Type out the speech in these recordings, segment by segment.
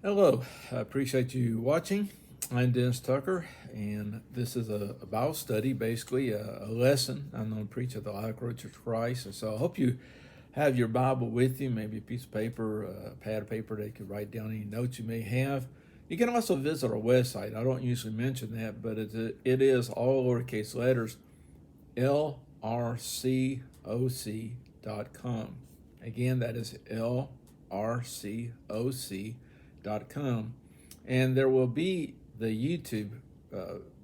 Hello, I appreciate you watching. I'm Dennis Tucker, and this is a Bible study, basically a lesson. I'm going to preach at the Lilac Road Church of Christ, and so I hope you have your Bible with you, maybe a piece of paper, a pad of paper that you could write down any notes you may have. You can also visit our website. I don't usually mention that, but it is all lowercase letters, lrcoc.com. Again, that is lrcoc.com, and there will be the YouTube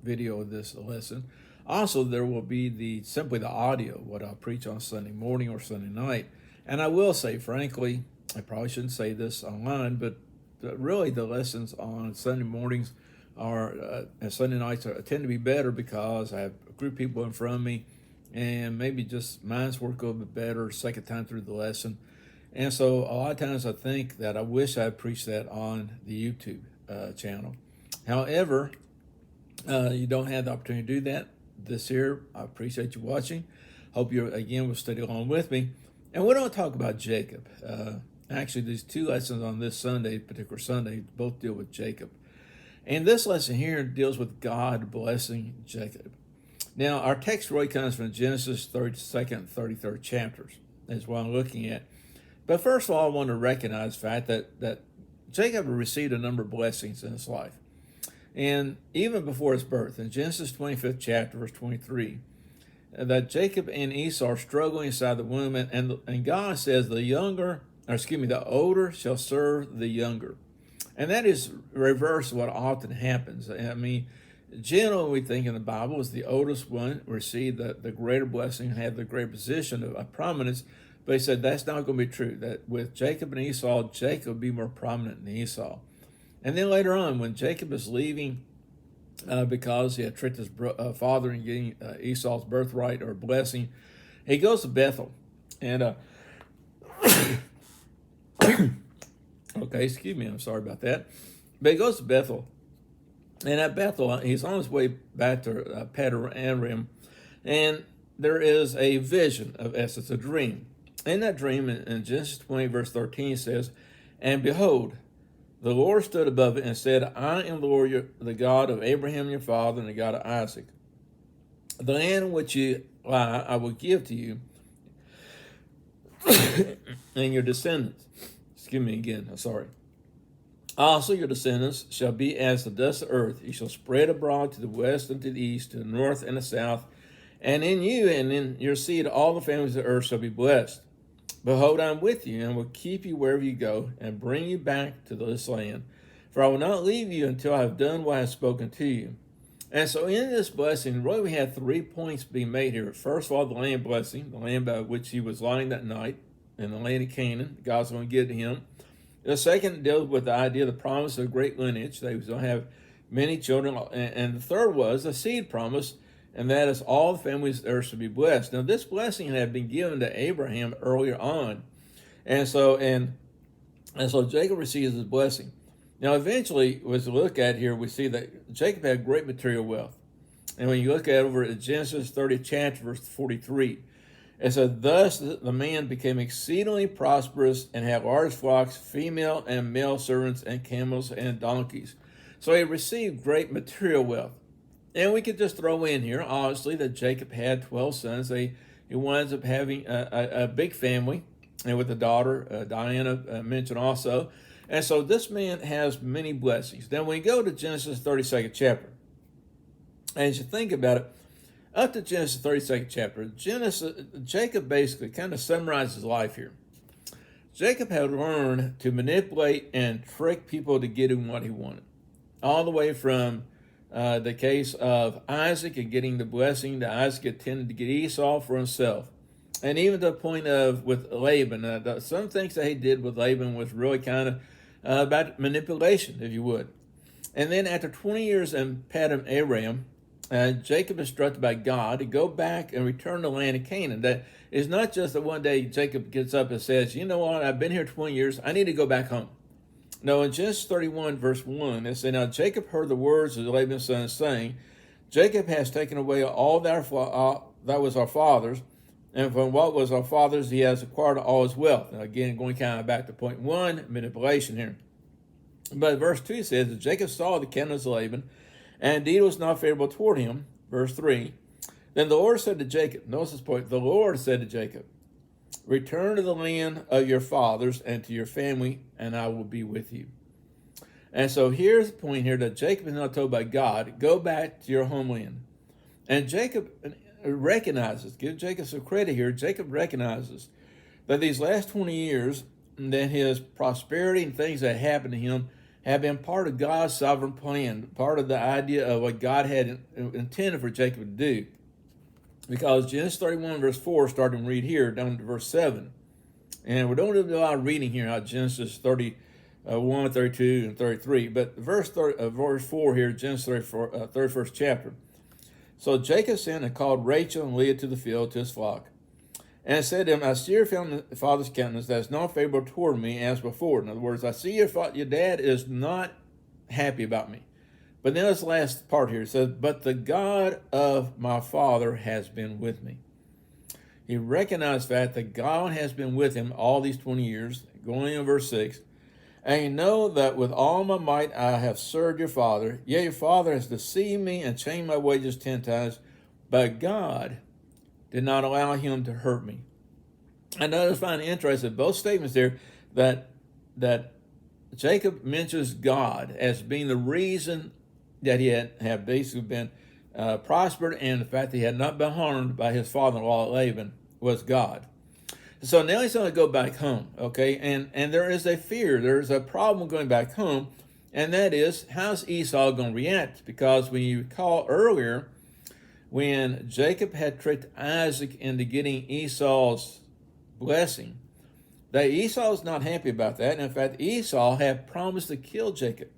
video of this lesson. Also, there will be simply the audio, what I'll preach on Sunday morning or Sunday night. And I will say, frankly, I probably shouldn't say this online, but really the lessons on Sunday mornings and Sunday nights tend to be better because I have a group of people in front of me, and maybe just minds work a little bit better second time through the lesson. And so a lot of times I think that I wish I had preached that on the YouTube channel. However, you don't have the opportunity to do that this year. I appreciate you watching. Hope you, again, will study along with me. And we're going to talk about Jacob. Actually, these two lessons on this Sunday, particular Sunday, both deal with Jacob. And this lesson here deals with God blessing Jacob. Now, our text really comes from Genesis 32nd, 33rd chapters, is what I'm looking at. But first of all, I want to recognize the fact that Jacob received a number of blessings in his life. And even before his birth, in Genesis 25th chapter, verse 23, that Jacob and Esau are struggling inside the womb, and God says the older shall serve the younger. And that is reverse what often happens. I mean, generally we think in the Bible is the oldest one received the greater blessing, had the greater position of prominence. But he said that's not going to be true, that with Jacob and Esau, Jacob would be more prominent than Esau. And then later on, when Jacob is leaving because he had tricked his father in getting Esau's birthright or blessing, he goes to Bethel. And, okay, excuse me, I'm sorry about that. But he goes to Bethel. And at Bethel, he's on his way back to Padanaram, and there is a vision of Essence, a dream. In that dream, in Genesis 20, verse 13, it says, "And behold, the Lord stood above it and said, I am the Lord, the God of Abraham your father, and the God of Isaac. The land in which you lie I will give to you and your descendants." Excuse me again, I'm sorry. "Also your descendants shall be as the dust of earth. You shall spread abroad to the west and to the east, to the north and the south. And in you and in your seed all the families of the earth shall be blessed. Behold, I am with you, and will keep you wherever you go, and bring you back to this land. For I will not leave you until I have done what I have spoken to you." And so in this blessing, really we have 3 points being made here. First of all, the land blessing, the land by which he was lying that night, in the land of Canaan, God's going to give to him. The second deals with the idea of the promise of a great lineage, that he was going to have many children. And the third was a seed promise, and that is all the families of the earth should be blessed. Now, this blessing had been given to Abraham earlier on. And so Jacob receives his blessing. Now, eventually, as we look at here, we see that Jacob had great material wealth. And when you look at over at Genesis 30th chapter, verse 43, it said, "Thus the man became exceedingly prosperous and had large flocks, female and male servants, and camels and donkeys." So he received great material wealth. And we could just throw in here, obviously, that Jacob had 12 sons. He winds up having a big family, and with a daughter, Diana mentioned also. And so this man has many blessings. Now, when you go to Genesis 32nd chapter, and as you think about it, up to Genesis 32nd chapter, Jacob basically kind of summarizes his life here. Jacob had learned to manipulate and trick people to get him what he wanted, all the way from the case of Isaac and getting the blessing, that Isaac intended to get Esau for himself. And even to the point of with Laban, some things that he did with Laban was really kind of about manipulation, if you would. And then after 20 years in Padam Aram, Jacob is instructed by God to go back and return to the land of Canaan. That is not just that one day Jacob gets up and says, "You know what, I've been here 20 years, I need to go back home." No, in Genesis 31, verse 1, it says, "Now Jacob heard the words of Laban's son, saying, Jacob has taken away all that was our father's, and from what was our father's he has acquired all his wealth." Now again, going kind of back to point one, manipulation here. But verse 2 says, that Jacob saw the countenance of Laban, and indeed it was not favorable toward him. Verse 3, then the Lord said to Jacob, notice this point, the Lord said to Jacob, return to the land of your fathers and to your family, and I will be with you. And so here's the point here, that Jacob is not told by God, go back to your homeland. And Jacob recognizes, give Jacob some credit here, Jacob recognizes that these last 20 years, that his prosperity and things that happened to him have been part of God's sovereign plan, part of the idea of what God had intended for Jacob to do. Because Genesis 31 verse 4, starting to read here, down to verse 7. And we don't do a lot of reading here out Genesis 31, 32, and 33. But verse 4 here, Genesis 31st chapter. So Jacob sent and called Rachel and Leah to the field to his flock, and said to him, I see your father's countenance that is not favorable toward me as before. In other words, I see your dad is not happy about me. But then this last part here, it says, but the God of my father has been with me. He recognized that God has been with him all these 20 years, going in verse 6. And you know that with all my might I have served your father. Yet your father has deceived me and changed my wages 10 times. But God did not allow him to hurt me. And I just find it interesting, both statements there, that Jacob mentions God as being the reason that he had basically been prospered, and the fact that he had not been harmed by his father-in-law Laban was God. So now he's going to go back home, okay? And there is a fear, there's a problem going back home, and that is, how's Esau going to react? Because when you recall earlier, when Jacob had tricked Isaac into getting Esau's blessing, that Esau was not happy about that. And in fact, Esau had promised to kill Jacob.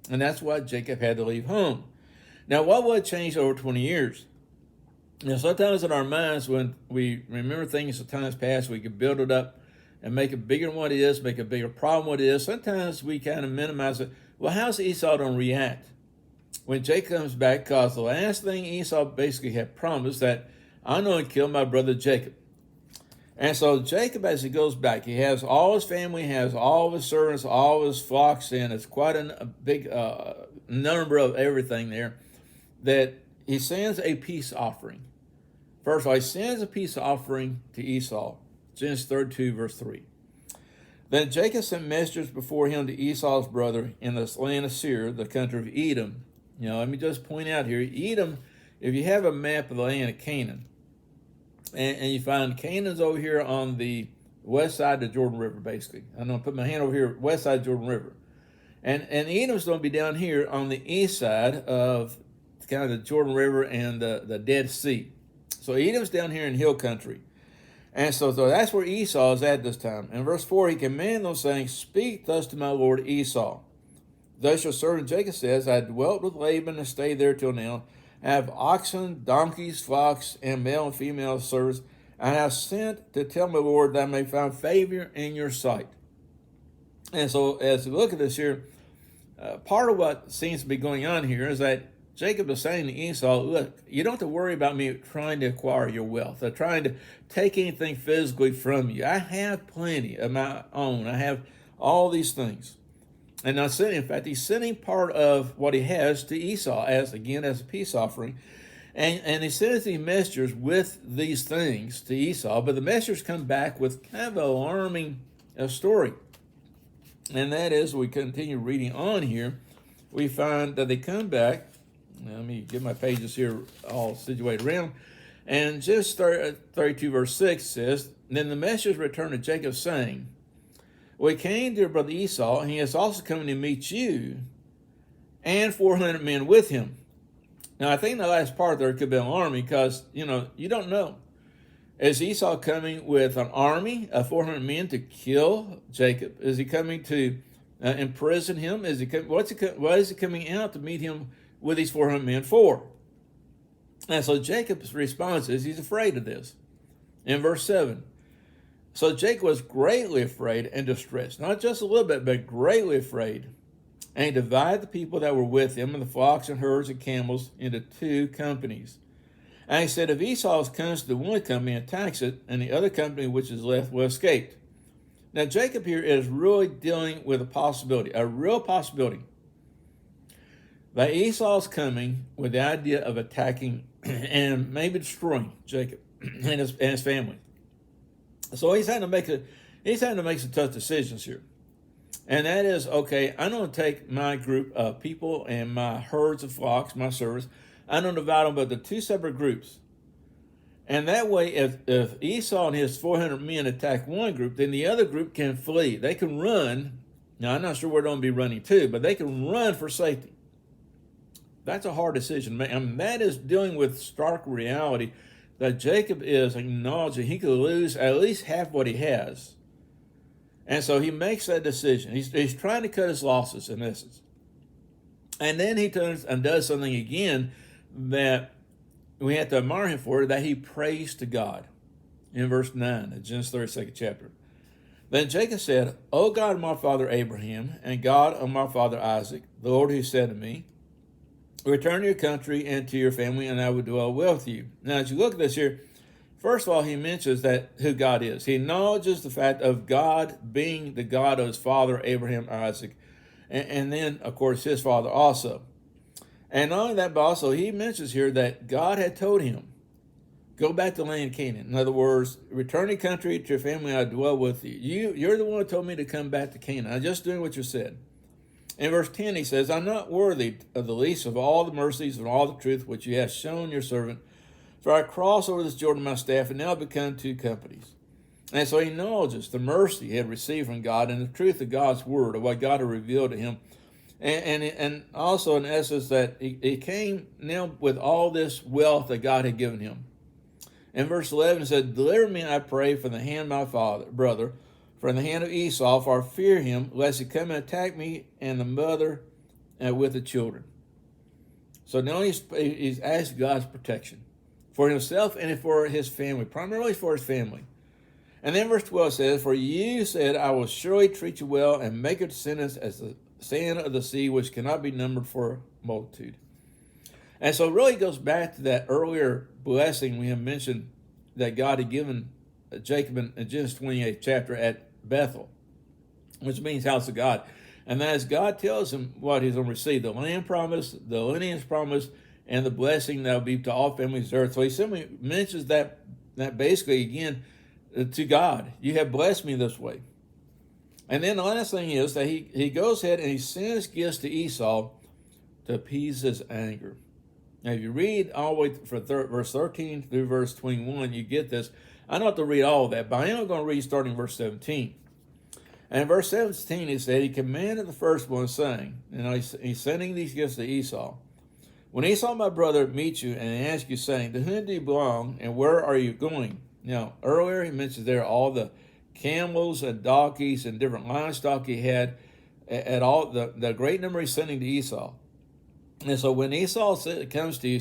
And that's why Jacob had to leave home. Now, what would change over 20 years? Now, sometimes in our minds, when we remember things of times past, we can build it up and make it bigger than what it is, make a bigger problem what it is. Sometimes we kind of minimize it. Well, how's Esau going to react when Jacob comes back? Because the last thing Esau basically had promised, that I'm going to kill my brother Jacob. And so Jacob, as he goes back, he has all his family, has all of his servants, all of his flocks, and it's quite a big number of everything there, that he sends a peace offering. First of all, he sends a peace offering to Esau. Genesis 32, verse 3. Then Jacob sent messengers before him to Esau's brother in the land of Seir, the country of Edom. You know, let me just point out here, Edom, if you have a map of the land of Canaan, and you find Canaan's over here on the west side of the Jordan River, basically. I'm going to put my hand over here, west side of Jordan River. And Edom's going to be down here on the east side of kind of the Jordan River and the Dead Sea. So Edom's down here in hill country. And so that's where Esau is at this time. In verse 4, he commanded them, saying, speak thus to my lord Esau. Thus your servant Jacob says, I dwelt with Laban and stayed there till now. I have oxen, donkeys, flocks, and male and female servants. And I have sent to tell my lord that I may find favor in your sight. And so as we look at this here, part of what seems to be going on here is that Jacob is saying to Esau, look, you don't have to worry about me trying to acquire your wealth, or trying to take anything physically from you. I have plenty of my own. I have all these things. And now, in fact, he's sending part of what he has to Esau as a peace offering. And he sends these messengers with these things to Esau, but the messengers come back with kind of an alarming story. And that is, we continue reading on here, we find that they come back. Let me get my pages here all situated around. And just 32 verse 6 says, then the messengers returned to Jacob, saying, we came to your brother Esau, and he is also coming to meet you, and 400 men with him. Now, I think the last part there could be an army, because, you don't know. Is Esau coming with an army of 400 men to kill Jacob? Is he coming to imprison him? What is he coming out to meet him with these 400 men for? And so Jacob's response is he's afraid of this. In verse 7, so Jacob was greatly afraid and distressed, not just a little bit, but greatly afraid. And he divided the people that were with him and the flocks and herds and camels into two companies. And he said, if Esau comes to the one company and attacks it, and the other company which is left will escape. Now, Jacob here is really dealing with a real possibility, that Esau's coming with the idea of attacking and maybe destroying Jacob and his family. So he's having to make some tough decisions here. And that is, okay, I'm going to take my group of people and my herds of flocks, my servants, I'm going to divide them into two separate groups. And that way, if Esau and his 400 men attack one group, then the other group can flee. They can run. Now, I'm not sure where they're going to be running to, but they can run for safety. That's a hard decision. I mean, that is dealing with stark reality that Jacob is acknowledging he could lose at least half what he has. And so he makes that decision. He's trying to cut his losses, in essence. And then he turns and does something again that we have to admire him for, that he prays to God. In verse 9 of Genesis 32nd chapter. Then Jacob said, O God of my father Abraham, and God of my father Isaac, the Lord who said to me, return to your country and to your family, and I will dwell with you. Now, as you look at this here, first of all, he mentions that who God is. He acknowledges the fact of God being the God of his father, Abraham, Isaac, and then, of course, his father also. And not only that, but also he mentions here that God had told him, go back to the land of Canaan. In other words, return to your country, to your family, I dwell with you. You're the one who told me to come back to Canaan. I'm just doing what you said. In verse 10, he says, I'm not worthy of the least of all the mercies and all the truth which you have shown your servant. For I cross over this Jordan with my staff, and now become two companies. And so he acknowledges the mercy he had received from God and the truth of God's word, of what God had revealed to him. And also, in essence, that he came now with all this wealth that God had given him. In verse 11, it said, deliver me, I pray, from the hand of my brother, from the hand of Esau, for I fear him, lest he come and attack me and the mother with the children. So now he's asked God's protection for himself and for his family, primarily for his family. And then verse 12 says, for you said, I will surely treat you well and make your descendants as the sand of the sea, which cannot be numbered for multitude. And so it really goes back to that earlier blessing we have mentioned that God had given Jacob in Genesis 28th chapter at Bethel, which means house of God. And that is, God tells him what he's going to receive, the land promise, the lineage promise, and the blessing that will be to all families of earth. So he simply mentions that basically again to God. You have blessed me this way. And then the last thing is that he goes ahead and he sends gifts to Esau to appease his anger. Now, if you read all the way from verse 13 through verse 21, you get this. I don't have to read all of that, but I am going to read starting verse 17. And in verse 17, he said, he commanded the firstborn, saying, he's sending these gifts to Esau. When Esau, my brother, meets you and asks you, saying, to whom do you belong, and where are you going? Now, earlier he mentions there all the camels and donkeys and different livestock he had, at all the great number he's sending to Esau. And so when Esau comes to you,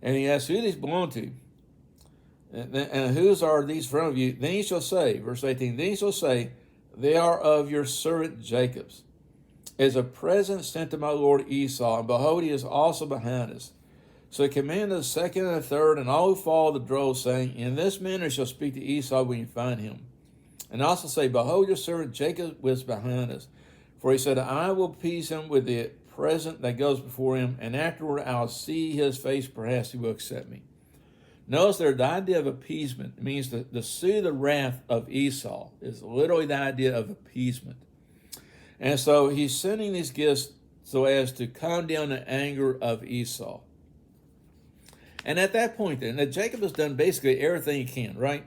and he asks who these belong to, and whose are these from you, then he shall say, verse 18, then he shall say, they are of your servant Jacob's, as a present sent to my lord Esau, and behold, he is also behind us. So he commanded the second and the third, and all who follow the drove, saying, in this manner shall speak to Esau when you find him. And also say, behold, your servant Jacob was behind us. For he said, I will appease him with the present that goes before him, and afterward I'll see his face, perhaps he will accept me. Notice there, the idea of appeasement. It means to soothe the wrath of Esau is literally the idea of appeasement. And so he's sending these gifts so as to calm down the anger of Esau. And at that point then, Jacob has done basically everything he can, right?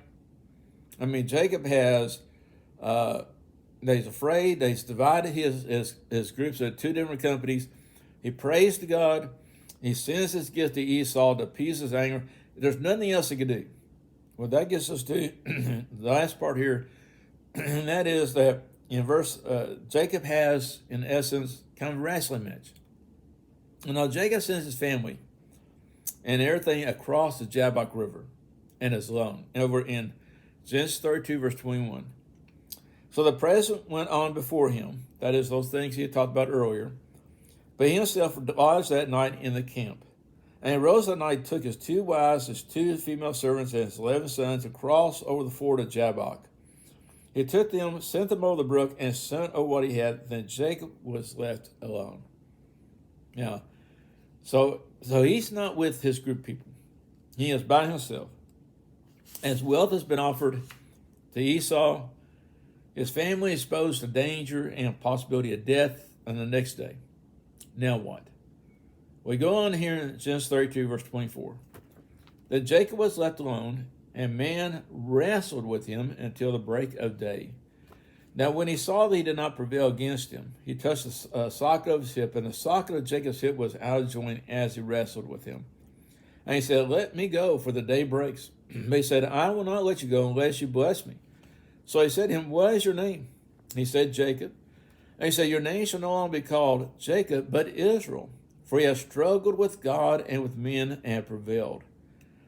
I mean, Jacob has, he's afraid, he's divided his groups into two different companies. He prays to God. He sends his gift to Esau to appease his anger. There's nothing else he can do. Well, that gets us to the last part here, and that is that in Jacob has, in essence, kind of a wrestling match. And now Jacob sends his family and everything across the Jabbok River and is alone, over in Genesis 32, verse 21. So the present went on before him, that is, those things he had talked about earlier, but he himself lodged that night in the camp. And he rose that night, took his 2 wives, his 2 female servants, and his 11 sons, and crossed over the ford of Jabbok. He took them, sent them over the brook, and sent over what he had. Then Jacob was left alone. Now, so he's not with his group of people. He is by himself. As wealth has been offered to Esau, his family is exposed to danger and possibility of death on the next day. Now what? We go on here in Genesis 32, verse 24. Then Jacob was left alone, and man wrestled with him until the break of day. Now when he saw that he did not prevail against him, he touched the socket of his hip, and the socket of Jacob's hip was out of joint as he wrestled with him. And he said, let me go, for the day breaks. But he said, I will not let you go unless you bless me. So he said to him, what is your name? He said, Jacob. And he said, your name shall no longer be called Jacob, but Israel, for he has struggled with God and with men and prevailed.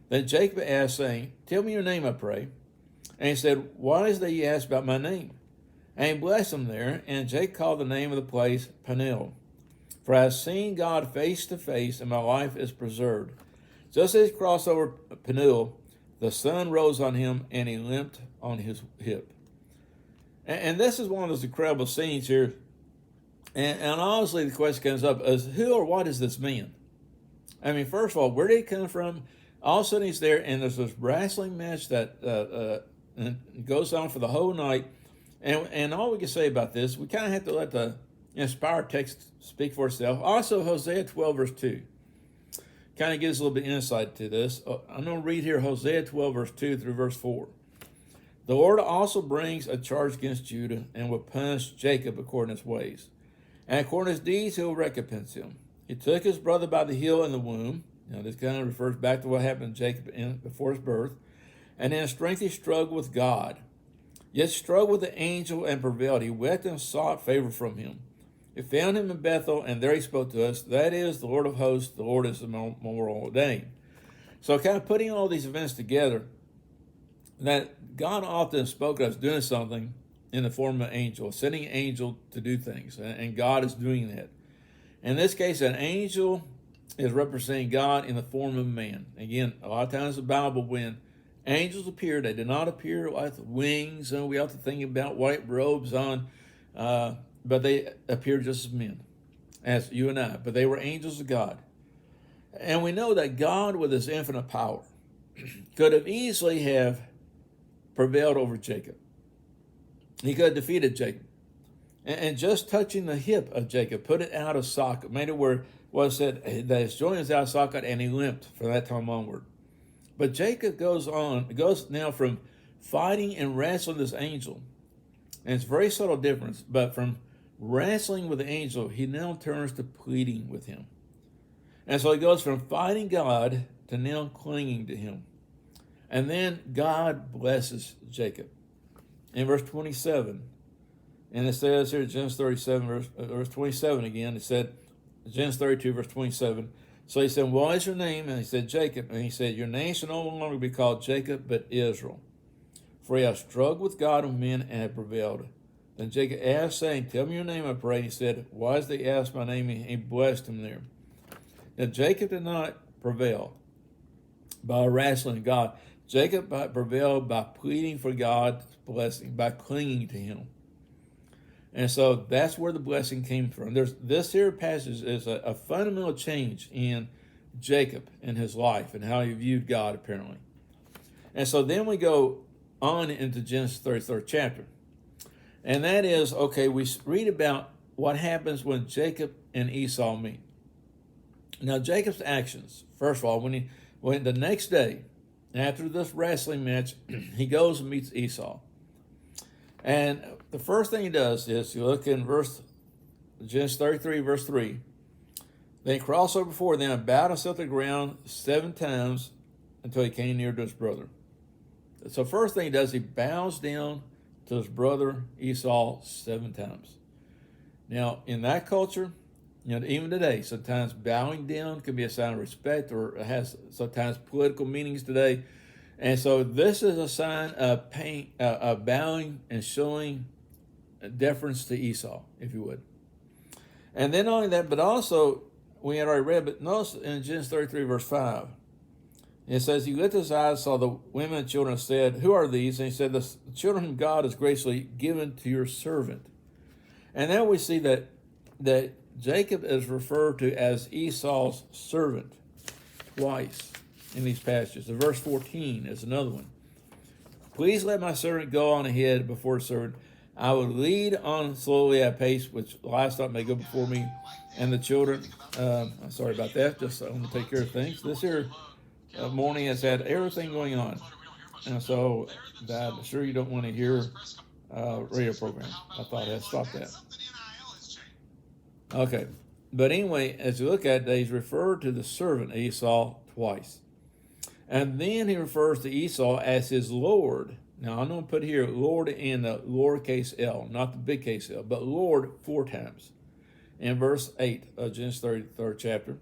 Then Jacob asked, saying, tell me your name, I pray. And he said, why is it that you ask about my name? And he blessed him there, and Jacob called the name of the place Peniel. For I have seen God face to face, and my life is preserved. Just as he crossed over Peniel, the sun rose on him, and he limped on his hip. And this is one of those incredible scenes here. And honestly, the question comes up is, who or what is this man? I mean, first of all, where did he come from? All of a sudden he's there, and there's this wrestling match that goes on for the whole night. And all we can say about this, we kind of have to let the inspired text speak for itself. Also, Hosea 12, verse 2. Kind of gives a little bit of insight to this. I'm going to read here Hosea 12, verse 2 through verse 4. The Lord also brings a charge against Judah and will punish Jacob according to his ways. And according to his deeds, he will recompense him. He took his brother by the heel in the womb. Now, this kind of refers back to what happened to Jacob before his birth. And in strength he struggled with God. Yet struggled with the angel and prevailed. He wept and sought favor from him. He found him in Bethel, and there he spoke to us. That is the Lord of hosts. The Lord is the more ordained. So kind of putting all these events together, that God often spoke of us doing something in the form of an angel, sending an angel to do things, and God is doing that. In this case, an angel is representing God in the form of man. Again, a lot of times in the Bible, when angels appear, they did not appear like wings, and we have to think about white robes on, but they appeared just as men, as you and I. But they were angels of God. And we know that God, with his infinite power, could have easily have prevailed over Jacob. He could have defeated Jacob. And just touching the hip of Jacob, put it out of socket, made it where was said that his joint is out of socket, and he limped from that time onward. But Jacob goes now from fighting and wrestling this angel. And it's a very subtle difference, but from wrestling with the angel, he now turns to pleading with him. And so he goes from fighting God to now clinging to him. And then God blesses Jacob. In verse 27, and it says here, Genesis 37, verse 27 again, it said, Genesis 32, verse 27, so he said, what is your name? And he said, Jacob. And he said, your name shall no longer be called Jacob, but Israel. For he has struggled with God and men and have prevailed. Then Jacob asked, saying, tell me your name, I pray. And he said, why does they ask my name? And he blessed him there. Now Jacob did not prevail by wrestling God. Jacob prevailed by pleading for God's blessing, by clinging to him. And so that's where the blessing came from. This here passage is a fundamental change in Jacob and his life and how he viewed God, apparently. And so then we go on into Genesis 33rd chapter. And that is, okay, we read about what happens when Jacob and Esau meet. Now, Jacob's actions, first of all, when the next day, after this wrestling match, he goes and meets Esau. And the first thing he does is, you look in Genesis 33, verse 3, then he crossed over before them and bowed himself to the ground 7 times until he came near to his brother. So first thing he does, he bows down to his brother Esau 7 times. Now, in that culture, even today, sometimes bowing down can be a sign of respect, or it has sometimes political meanings today. And so this is a sign of bowing and showing deference to Esau, if you would. And then not only that, but also, we had already read, but notice in Genesis 33, verse 5, It says, he lifted his eyes, saw the women and children, and said, who are these? And he said, the children whom God has graciously given to your servant. And now we see that Jacob is referred to as Esau's servant twice in these passages. The verse 14 is another one. Please let my servant go on ahead before his servant. I will lead on slowly at a pace which livestock may go before me, and the children. I'm sorry about that. Just I want to take care of things. This here morning has had everything going on, and so I'm sure you don't want to hear radio program. I thought I'd stop that. Okay, but anyway, as you look at it, he's referred to the servant Esau twice. And then he refers to Esau as his Lord. Now, I'm going to put here Lord in the lowercase l, not the big case L, but Lord 4 times. In verse 8 of Genesis 33rd chapter.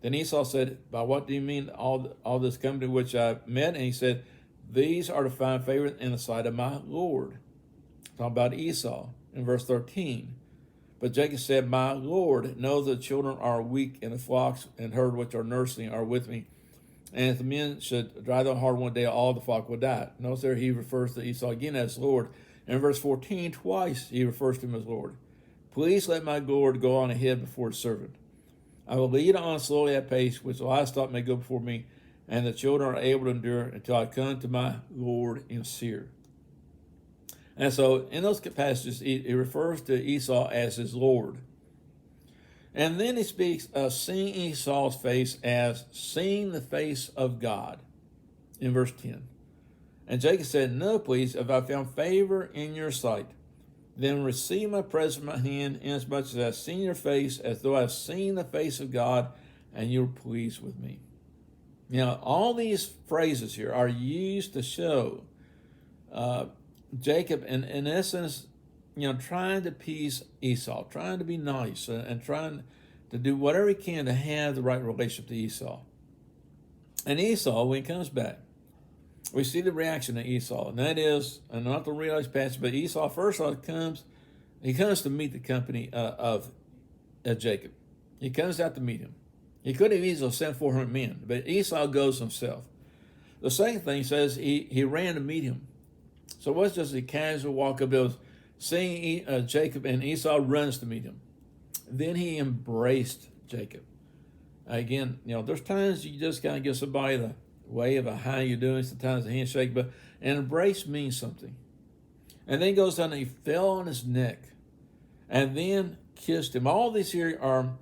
Then Esau said, by what do you mean all this company which I met? And he said, these are to find favor in the sight of my Lord. Talking about Esau in verse 13. But Jacob said, my Lord knows the children are weak, and the flocks and herd which are nursing are with me. And if the men should drive them hard one day, all the flock will die. Notice there he refers to Esau again as Lord. In verse 14, twice he refers to him as Lord. Please let my Lord go on ahead before his servant. I will lead on slowly at pace, which the livestock may go before me, and the children are able to endure until I come to my Lord in Seir. And so in those passages, he refers to Esau as his Lord. And then he speaks of seeing Esau's face as seeing the face of God in verse 10. And Jacob said, no, please, if I found favor in your sight, then receive my present in my hand, inasmuch as I have seen your face, as though I have seen the face of God, and you're pleased with me. Now, all these phrases here are used to show Jacob, in essence, trying to appease Esau, trying to be nice, and trying to do whatever he can to have the right relationship to Esau. And Esau, when he comes back, we see the reaction of Esau, and that is, and not the realized passage, but Esau first comes to meet the company of Jacob. He comes out to meet him. He could have easily sent 400 men, but Esau goes himself. The second thing says he ran to meet him. So it wasn't just a casual walk up. It was seeing Jacob, and Esau runs to meet him. Then he embraced Jacob. Again, there's times you just kind of give somebody the wave of how you doing, sometimes a handshake, but an embrace means something. And then he goes down and he fell on his neck and then kissed him. All these here are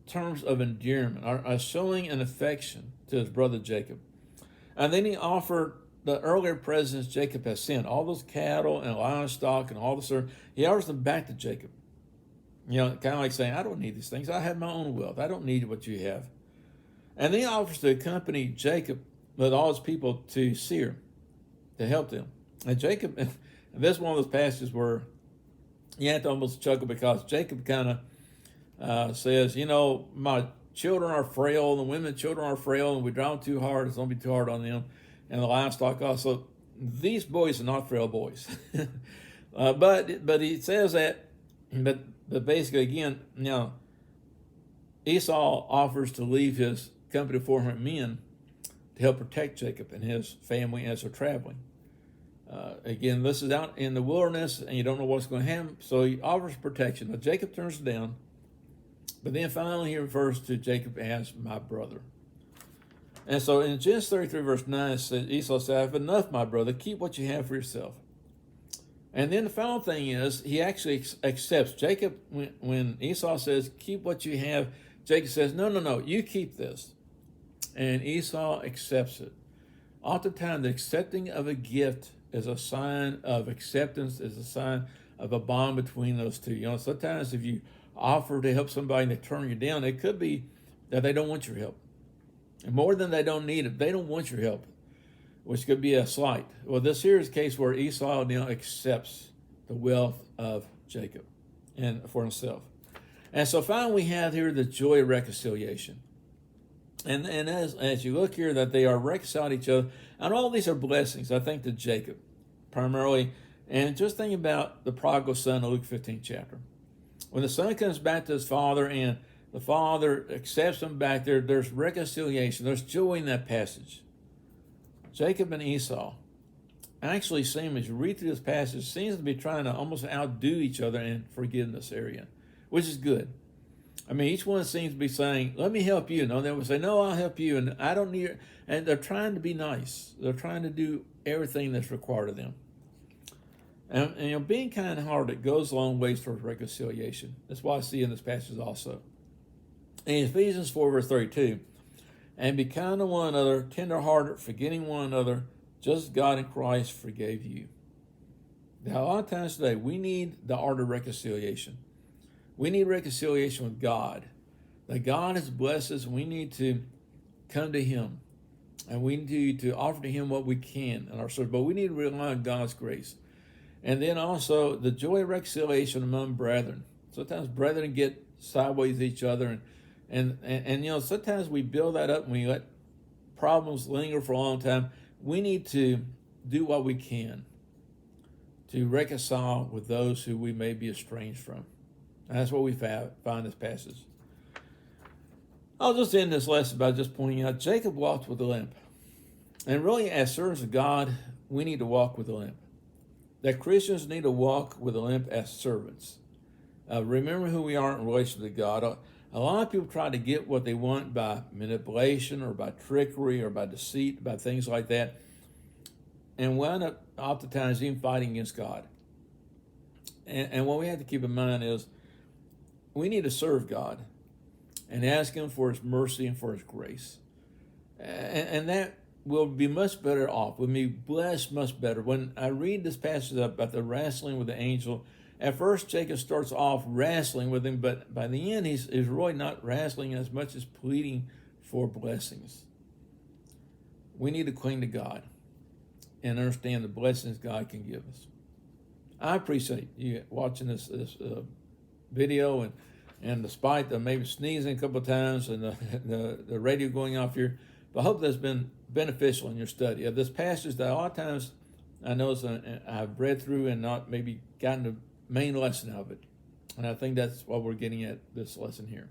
terms of endearment, are showing an affection to his brother Jacob. And then he offered the earlier presents Jacob has sent, all those cattle and livestock and all the servants, he offers them back to Jacob. Kind of like saying, I don't need these things. I have my own wealth. I don't need what you have. And then he offers to accompany Jacob with all his people to Seir to help them. And Jacob, and this is one of those passages where you have to almost chuckle, because Jacob kind of says, my children are frail, the women and children are frail, and we drive them too hard. It's going to be too hard on them. And the livestock also. These boys are not frail boys. But he says that, but basically, again, Esau offers to leave his company of 400 men to help protect Jacob and his family as they're traveling. Again, this is out in the wilderness, and you don't know what's going to happen, so he offers protection. Now, Jacob turns it down, but then finally he refers to Jacob as my brother. And so in Genesis 33, verse 9, it says, Esau said, I have enough, my brother. Keep what you have for yourself. And then the final thing is, he actually accepts. Jacob, when Esau says, keep what you have, Jacob says, no, you keep this. And Esau accepts it. Oftentimes, the accepting of a gift is a sign of acceptance, is a sign of a bond between those two. Sometimes if you offer to help somebody and they turn you down, it could be that they don't want your help. And more than they don't need it, they don't want your help, which could be a slight. Well, this here is a case where Esau now accepts the wealth of Jacob and for himself. And so finally we have here the joy of reconciliation. And as you look here, that they are reconciled to each other, and all these are blessings, I think, to Jacob, primarily. And just think about the prodigal son in Luke 15 chapter. When the son comes back to his father, and The father accepts them back. There's reconciliation. There's joy in that passage. Jacob and Esau actually seem, as you read through this passage, seems to be trying to almost outdo each other in forgiveness area, which is good. I mean, each one seems to be saying, let me help you. No, they would say, no, I'll help you. And I don't need, and they're trying to be nice. They're trying to do everything that's required of them. And being kind-hearted goes a long ways towards reconciliation. That's why I see in this passage also. In Ephesians 4, verse 32, and be kind to one another, tender-hearted, forgetting one another, just as God in Christ forgave you. Now, a lot of times today, we need the art of reconciliation. We need reconciliation with God. That God has blessed us, and we need to come to Him. And we need to offer to Him what we can in our service. But we need to rely on God's grace. And then also the joy of reconciliation among brethren. Sometimes brethren get sideways with each other. And sometimes we build that up and we let problems linger for a long time. We need to do what we can to reconcile with those who we may be estranged from. And that's what we find in this passage. I'll just end this lesson by just pointing out Jacob walked with a limp. And really, as servants of God, we need to walk with a limp. That Christians need to walk with a limp as servants. Remember who we are in relation to God. A lot of people try to get what they want by manipulation or by trickery or by deceit, by things like that, and wind up oftentimes even fighting against God. And what we have to keep in mind is we need to serve God and ask Him for His mercy and for His grace. And that will be much better off. We'll be blessed much better. When I read this passage about the wrestling with the angel, at first Jacob starts off wrestling with him, but by the end he's really not wrestling as much as pleading for blessings. We need to cling to God and understand the blessings God can give us. I appreciate you watching this video, and despite the maybe sneezing a couple of times and the radio going off here, but I hope that's been beneficial in your study of this passage that a lot of times I know I've read through and not maybe gotten the main lesson of it. And I think that's what we're getting at this lesson here.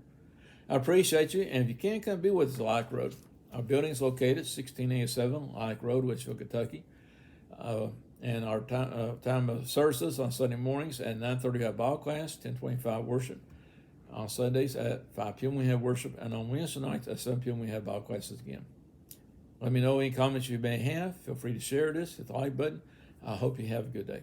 I appreciate you, and if you can, come be with us at Lilac Road. Our building is located 1687 Lilac Road, Wichita, Kentucky. And our time of services on Sunday mornings at 9:30 we have Bible class, 10:25 worship. On Sundays at 5 p.m. we have worship, and on Wednesday nights at 7 p.m. we have Bible classes again. Let me know any comments you may have. Feel free to share this, hit the like button. I hope you have a good day.